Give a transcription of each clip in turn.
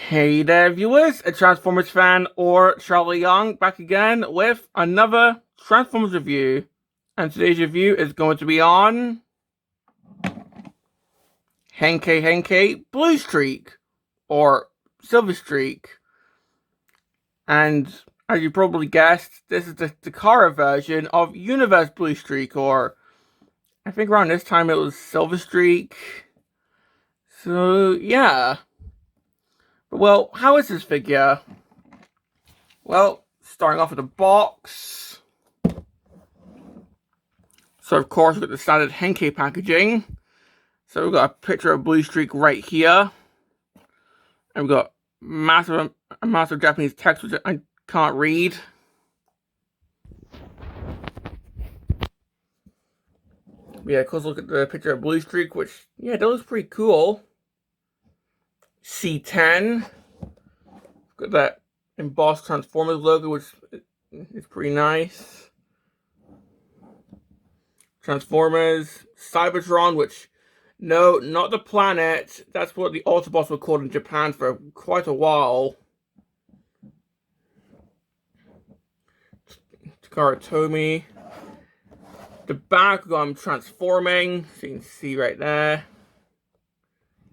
Hey there viewers, a Transformers fan or Charlie Young back again with another Transformers review. And today's review is going to be on Henkei Bluestreak or Silverstreak. And as you probably guessed, this is the Takara version of Universe Bluestreak, or I think around this time it was Silverstreak. So yeah. Well, how is this figure? Well, starting off with a box. So of course we've got the standard Henkei packaging. So we've got a picture of Bluestreak right here. And we've got a massive Japanese text which I can't read. Yeah, of course look at the picture of Bluestreak, which, yeah, that looks pretty cool. C10. Got that embossed Transformers logo, which is pretty nice. Transformers, Cybertron, which, no, not the planet. That's what the Autobots were called in Japan for quite a while. Takara Tomy. The back, I'm transforming, so you can see right there.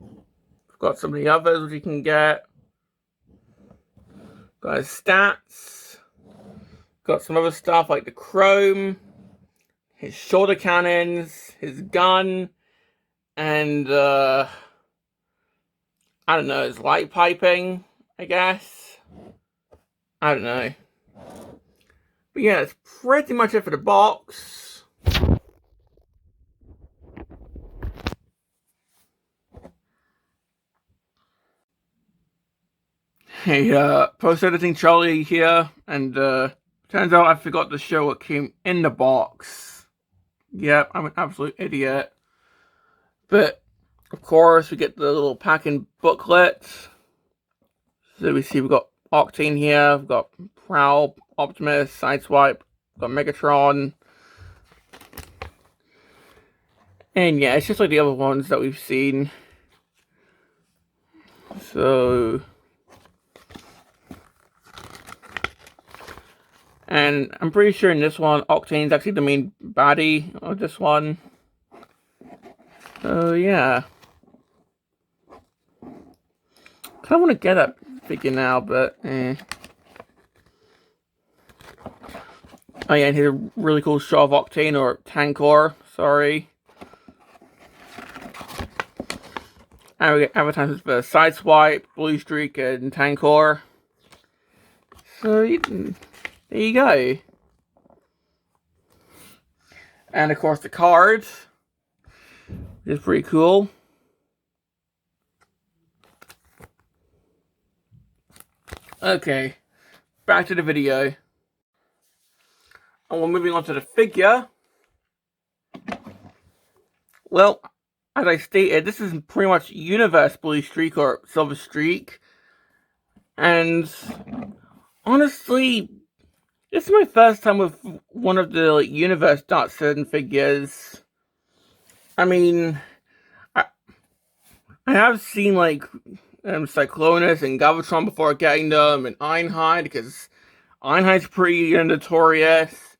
We've got some of the others which you can get. Got his stats. Got some other stuff like the chrome, his shoulder cannons, his gun, and I don't know, his light piping, I guess. I don't know. But yeah, that's pretty much it for the box. Hey, post-editing Charlie here, and turns out I forgot to show what came in the box. Yep, I'm an absolute idiot. But, of course, we get the little packing booklet. So we see we've got Octane here, we've got Prowl, Optimus, Sideswipe, we've got Megatron. And yeah, it's just like the other ones that we've seen. So... And I'm pretty sure in this one, Octane's actually the main baddie of this one. So yeah. I want to get that figure now, but eh. Oh yeah, and here's a really cool shot of Octane, or Tankor, sorry. And we get advertisements for Sideswipe, Bluestreak, and Tankor. So there you go. And of course the card is pretty cool. Okay, back to the video. And we're moving on to the figure. Well, as I stated, this is pretty much Universe Bluestreak or Silverstreak. And honestly, this is my first time with one of the Universe Certain figures. I mean, I have seen like Cyclonus and Galvatron before getting them, and Einhide, because Einhide's pretty notorious.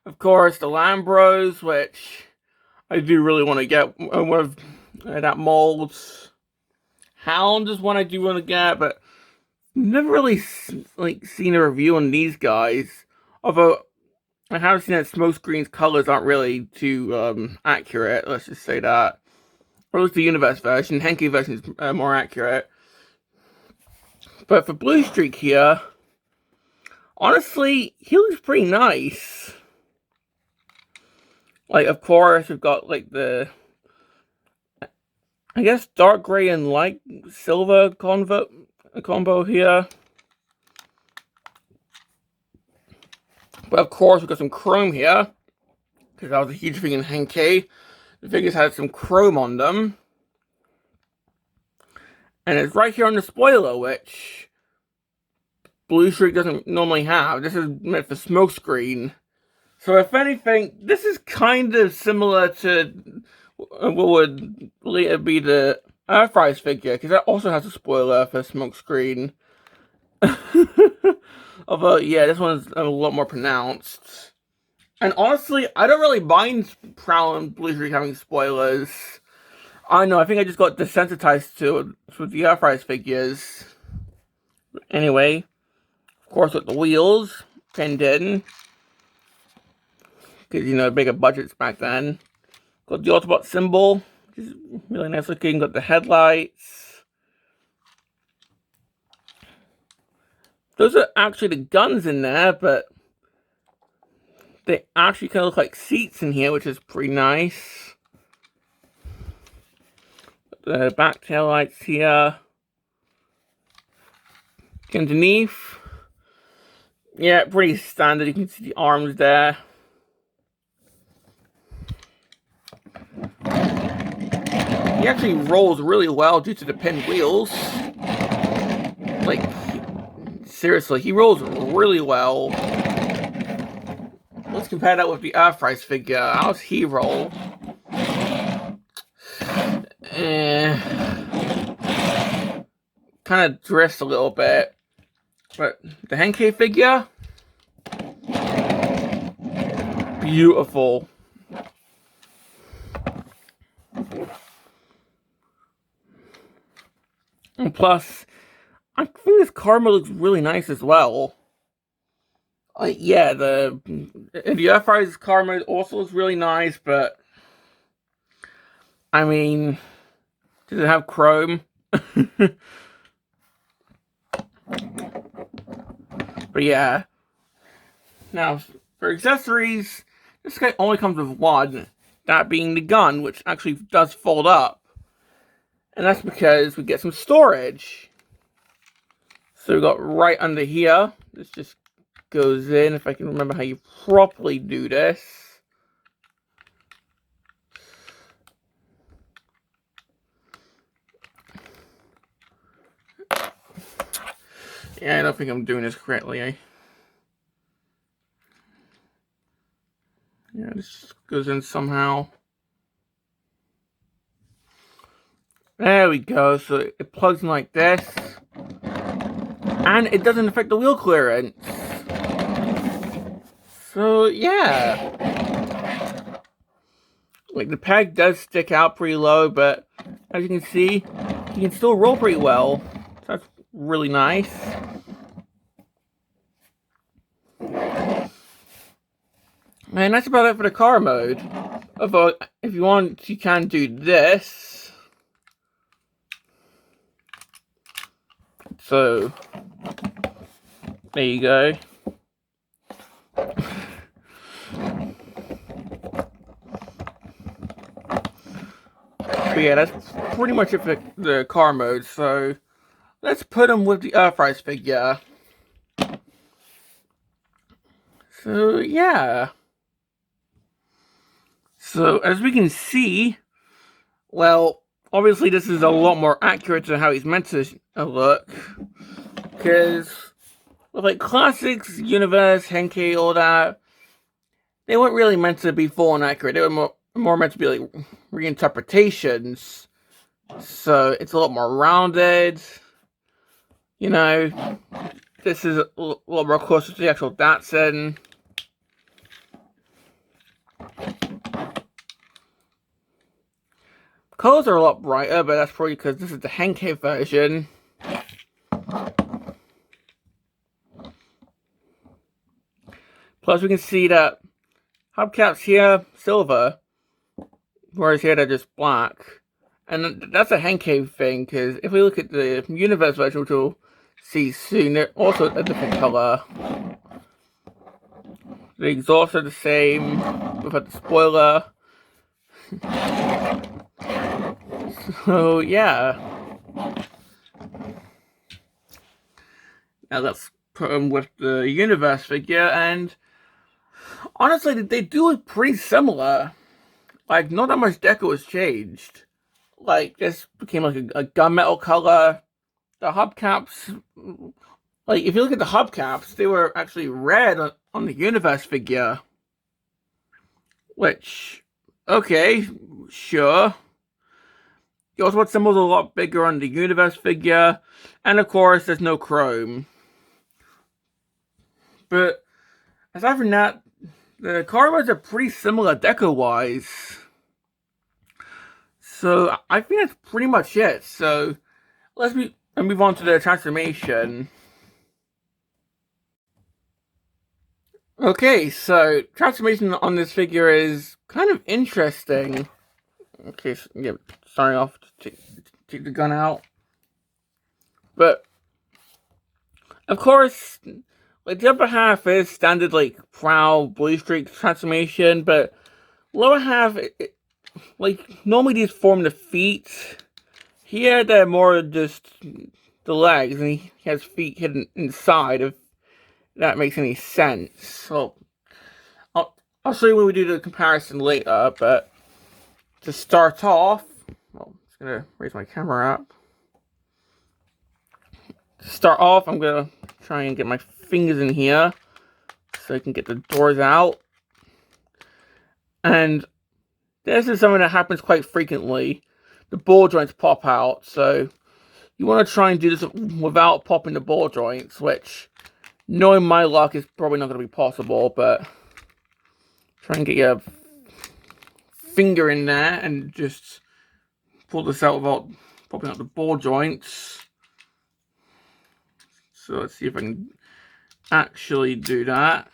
Of course, the Lambros, which I do really want to get one of that mold. Hound is one I do want to get, but never really seen a review on these guys. Although I have seen that Smokescreen's colors aren't really too accurate. Let's just say that. Or at least the Universe version. Henkei version is more accurate. But for Bluestreak here, honestly, he looks pretty nice. Like, of course, we've got like the, I guess, dark gray and light silver combo here. But of course, we've got some chrome here, because I was a huge fan in Henkei. The figures had some chrome on them. And it's right here on the spoiler, which Bluestreak doesn't normally have. This is meant for Smokescreen. So if anything, this is kind of similar to what would later be the Earthrise figure, because that also has a spoiler for Smokescreen. Although, yeah, this one's a lot more pronounced. And honestly, I don't really mind Prowl and Bluestreak having spoilers. I don't know, I think I just got desensitized to it with the Earthrise figures. Anyway, of course with the wheels pinned in. Because, you know, bigger budgets back then. Got the Autobot symbol, which is really nice looking. Got the headlights. Those are actually the guns in there, but they actually kind of look like seats in here, which is pretty nice. The back tail lights here. Underneath, yeah, pretty standard. You can see the arms there. He actually rolls really well due to the pinned wheels. Like, seriously, he rolls really well. Let's compare that with the Earthrise figure. How's he roll? Kind of drifts a little bit. But the Henkei figure, beautiful. And plus, I think this karma looks really nice as well. Yeah, the Earthrise karma also looks really nice, but I mean, does it have chrome? But yeah. Now, for accessories, this guy only comes with one, that being the gun, which actually does fold up. And that's because we get some storage. So we got right under here. This just goes in, if I can remember how you properly do this. Yeah, I don't think I'm doing this correctly, eh? Yeah, this just goes in somehow. There we go, so it plugs in like this. And it doesn't affect the wheel clearance. So, yeah. Like, the peg does stick out pretty low, but as you can see, you can still roll pretty well. So that's really nice. And that's about it for the car mode. Although, if you want, you can do this. So, there you go. But yeah, that's pretty much it for the car mode. So, let's put them with the Earthrise figure. So, yeah. So, as we can see, well, obviously this is a lot more accurate to how he's meant to look. Because, with like Classics, Universe, Henkei, all that, they weren't really meant to be full and accurate. They were more meant to be like reinterpretations. So, it's a lot more rounded. You know, this is a lot more closer to the actual Datsun. Colors are a lot brighter, but that's probably because this is the Henkei version. Plus, we can see that hubcaps here, silver, whereas here they're just black. And that's a Henkei thing, because if we look at the Universe version, which we'll see soon, they're also a different color. The exhausts are the same, without the spoiler. So, yeah. Now let's put them with the Universe figure, and honestly, they do look pretty similar. Like, not that much deco has changed. Like, this became like a gunmetal color. The hubcaps, like, if you look at the hubcaps, they were actually red on the Universe figure. Which, okay, sure. The Autobot symbol is a lot bigger on the Universe figure, and of course, there's no chrome. But aside from that, the cardboards are pretty similar deco-wise. So I think that's pretty much it. So let's move on to the transformation. Okay, so transformation on this figure is kind of interesting. Okay, so, yeah, starting off, take the gun out. But of course, like the upper half is standard like proud Bluestreak transformation, but lower half, like normally these form the feet. Here they're more just the legs, and he has feet hidden inside. If that makes any sense. So I'll show you when we do the comparison later. But to start off, well, I'm just gonna raise my camera up. To start off, I'm gonna try and get my fingers in here so I can get the doors out. And this is something that happens quite frequently. The ball joints pop out, so you want to try and do this without popping the ball joints, which, knowing my luck, is probably not going to be possible, but try and get your finger in there and just pull this out without popping out the ball joints. So let's see if I can actually do that.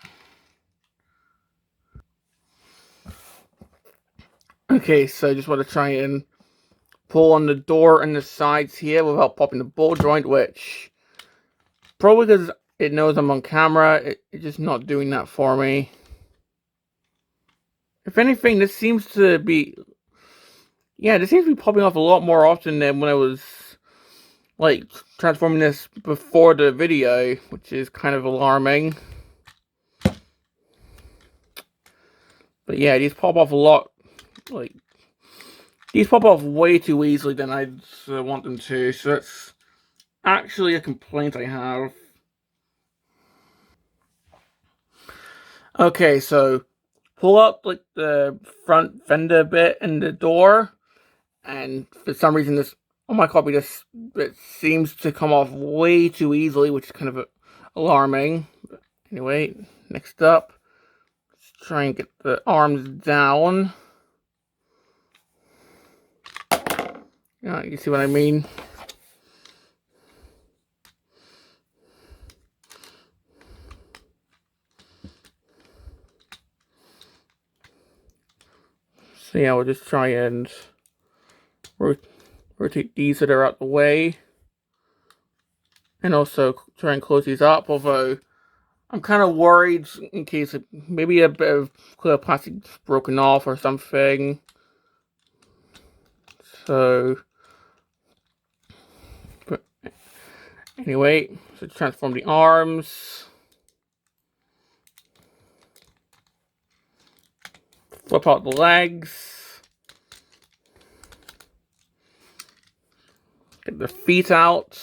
Okay, so I just want to try and pull on the door and the sides here without popping the ball joint, which probably because it knows I'm on camera, it's just not doing that for me. If anything, this seems to be, yeah, this seems to be popping off a lot more often than when I was like transforming this before the video, which is kind of alarming. But yeah, these pop off a lot, like, these pop off way too easily than I'd want them to, so that's actually a complaint I have. Okay, so pull up like the front fender bit and the door, and for some reason this on my copy this it seems to come off way too easily, which is kind of alarming. But anyway, next up, let's try and get the arms down. Yeah, you see what I mean? So yeah, we'll just try and rotate these so they're out the way. And also try and close these up, although I'm kind of worried in case maybe a bit of clear plastic's broken off or something. So, but anyway, so transform the arms. Flip out the legs. Get the feet out.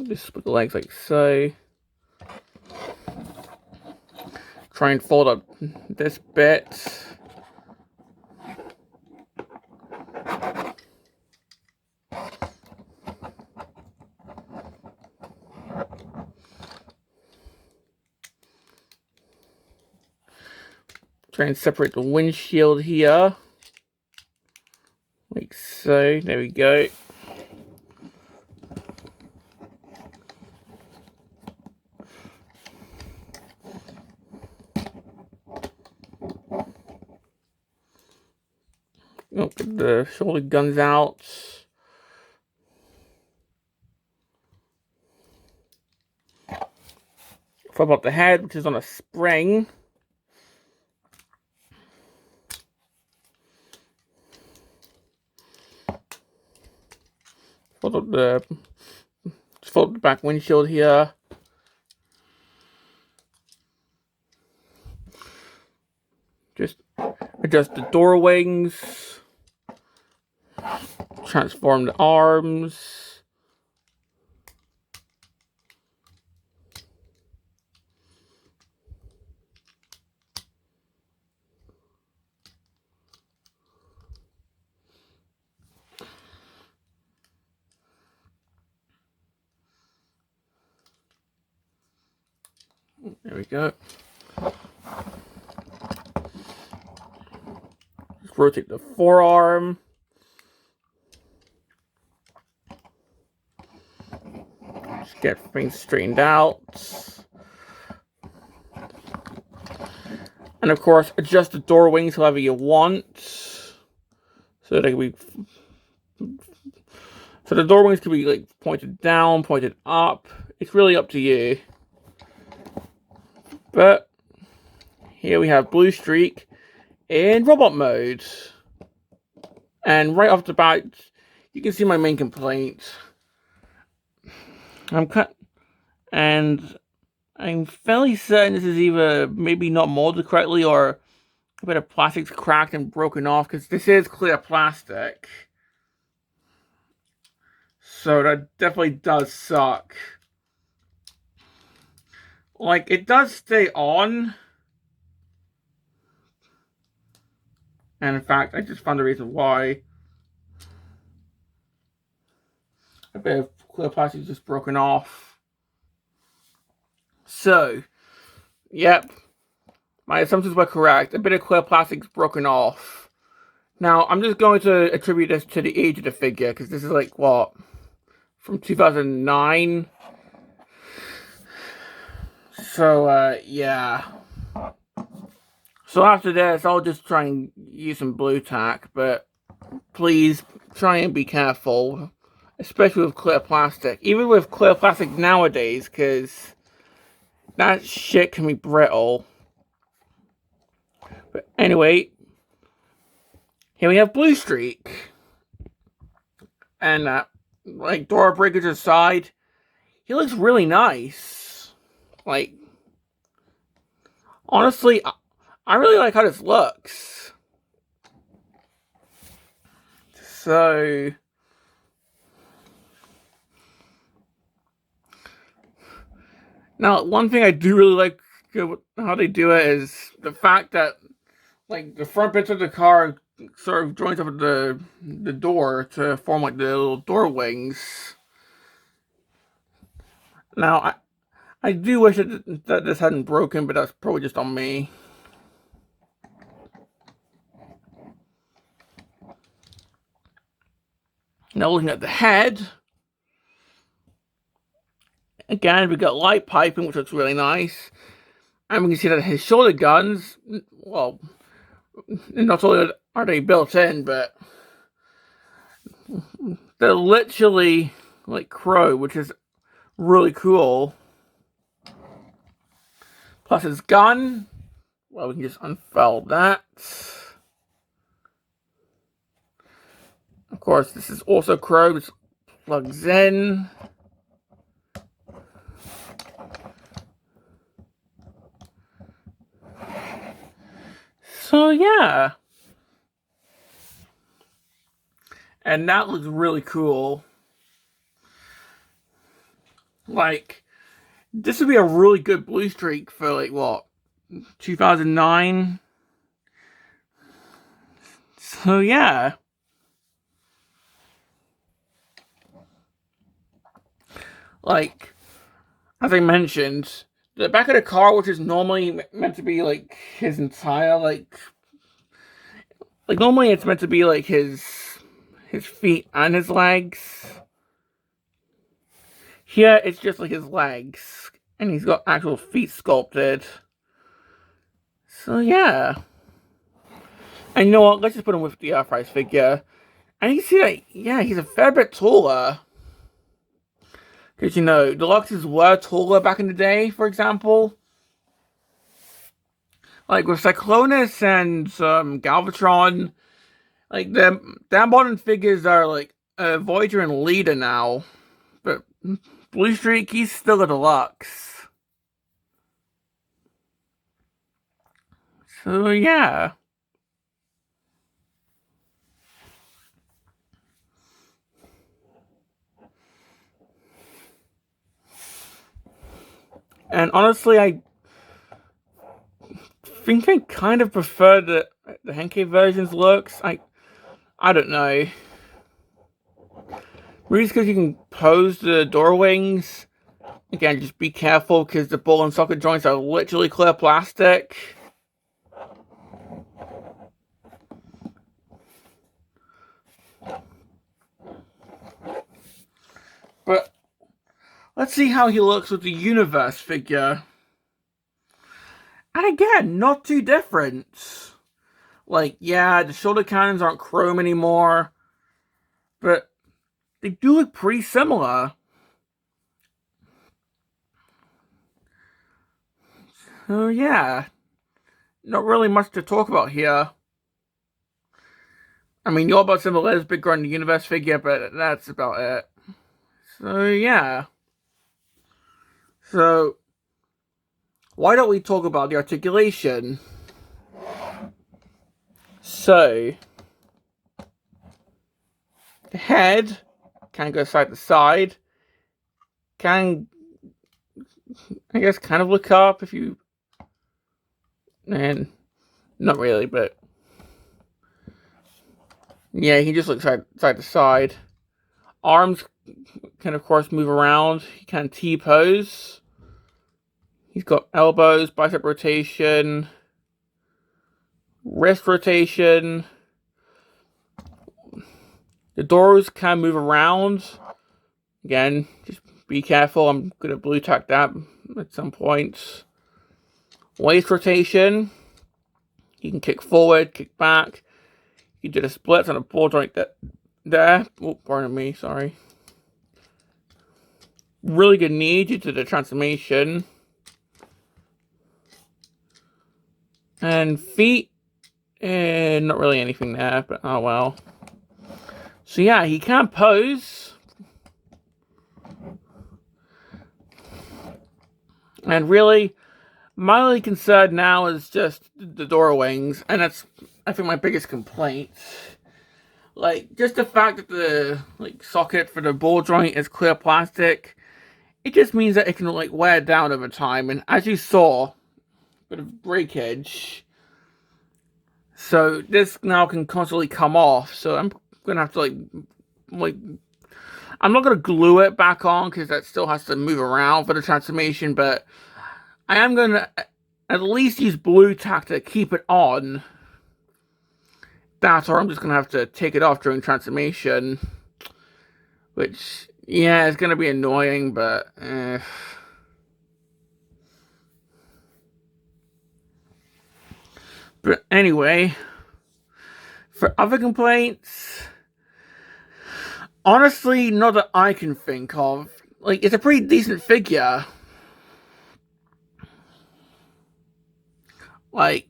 Just put the legs like so. Try and fold up this bit. Try and separate the windshield here. Like so. There we go. Oh, get the shoulder guns out. Flip up the head, which is on a spring. Fold up the back windshield here. Just adjust the door wings. Transform the arms. we go. Just rotate the forearm. Just get things straightened out. And of course, adjust the door wings however you want. So they can be. So the door wings can be like pointed down, pointed up. It's really up to you. But here we have Bluestreak in robot mode. And right off the bat, you can see my main complaint. I'm fairly certain this is either maybe not molded correctly or a bit of plastic's cracked and broken off, because this is clear plastic. So that definitely does suck. Like, it does stay on. And in fact, I just found the reason why. A bit of clear plastic just broken off. So, yep. My assumptions were correct. A bit of clear plastic's broken off. Now, I'm just going to attribute this to the age of the figure, because this is like, what? From 2009. So, yeah. So after this, I'll just try and use some blue tack, but please try and be careful, especially with clear plastic. Even with clear plastic nowadays, because that shit can be brittle. But anyway, here we have Bluestreak. And, like, door breakers aside, he looks really nice. Like, honestly, I really like how this looks. So, now one thing I do really like how they do it is the fact that, like, the front bits of the car sort of joins up with the door to form like the little door wings. Now, I do wish that this hadn't broken, but that's probably just on me. Now looking at the head, again we got light piping, which looks really nice, and we can see that his shoulder guns, well, not only are they built in, but they're literally like Crow, which is really cool. Plus his gun, well, we can just unfold that. Of course, this is also Crow, which plugs in. So yeah. And that looks really cool. Like, this would be a really good Bluestreak for, like, what, 2009? So yeah. Like, as I mentioned, the back of the car, which is normally meant to be, like, his entire, like, normally it's meant to be, like, his feet and his legs. Here, it's just, like, his legs. And he's got actual feet sculpted. So, yeah. And you know what? Let's just put him with the Earthrise figure. And you can see that, yeah, he's a fair bit taller. Because, you know, Deluxes were taller back in the day, for example. Like, with Cyclonus and Galvatron, like, their modern figures are, like, Voyager and Leader now. But Bluestreak, he's still a Deluxe. So, yeah. And honestly, I think I kind of prefer the Henkei version's looks. I don't know. Maybe it's because you can pose the door wings. Again, just be careful because the ball and socket joints are literally clear plastic. But let's see how he looks with the Universe figure. And again, not too different. Like, yeah, the shoulder cannons aren't chrome anymore, but they do look pretty similar. So yeah, not really much to talk about here. I mean, you're about similar is bigger on the Universe figure, but that's about it. So yeah. So why don't we talk about the articulation? So the head can go side to side. Can, I guess, kind of look up if you, and not really, but yeah, he just looks side to side. Arms can, of course, move around. He can T-pose. He's got elbows, bicep rotation, wrist rotation. The doors can move around. Again, just be careful. I'm going to blue tack that at some point. Waist rotation. You can kick forward, kick back. You did a split on a ball joint there. Oh, pardon me, sorry. Really good knee due to the transformation. And feet, not really anything there, but oh well. So yeah, he can pose. And really, my only concern now is just the door wings, and that's, I think, my biggest complaint. Like, just the fact that the socket for the ball joint is clear plastic, it just means that it can wear down over time, and as you saw, a bit of breakage. So this now can constantly come off. So I'm gonna have to I'm not gonna glue it back on because that still has to move around for the transformation, but I am gonna at least use blue tack to keep it on. That, or I'm just gonna have to take it off during transformation, which, yeah, it's gonna be annoying, but But anyway, for other complaints, honestly, not that I can think of. Like, it's a pretty decent figure. Like,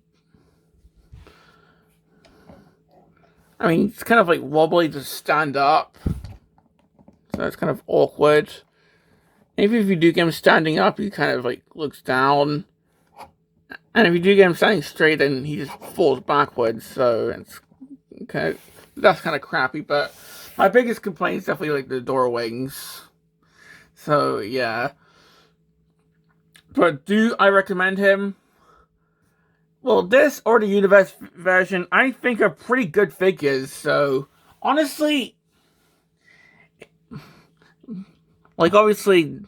I mean, it's kind of wobbly to stand up, so it's kind of awkward. Maybe if you do get him standing up, he kind of looks down. And if you do get him standing straight, then he just falls backwards, so it's okay. That's kind of crappy, but my biggest complaint is definitely the door wings. So yeah. But do I recommend him? Well, this or the Universe version, I think, are pretty good figures, so honestly, obviously,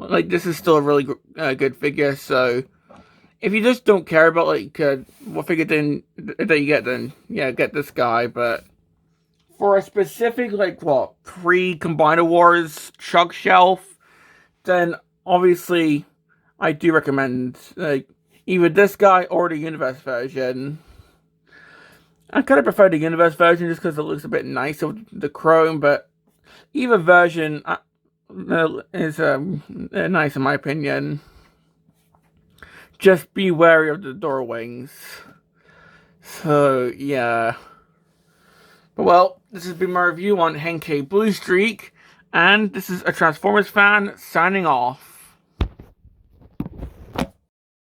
this is still a really good figure, so if you just don't care about what figure that you get, then yeah, get this guy. But for a specific pre-Combiner Wars chug shelf, then obviously I do recommend either this guy or the Universe version. I kind of prefer the Universe version just because it looks a bit nicer with the chrome, but either version is nice in my opinion. Just be wary of the door wings. So, yeah. But well, this has been my review on Henkei Bluestreak, and this is a Transformers fan signing off.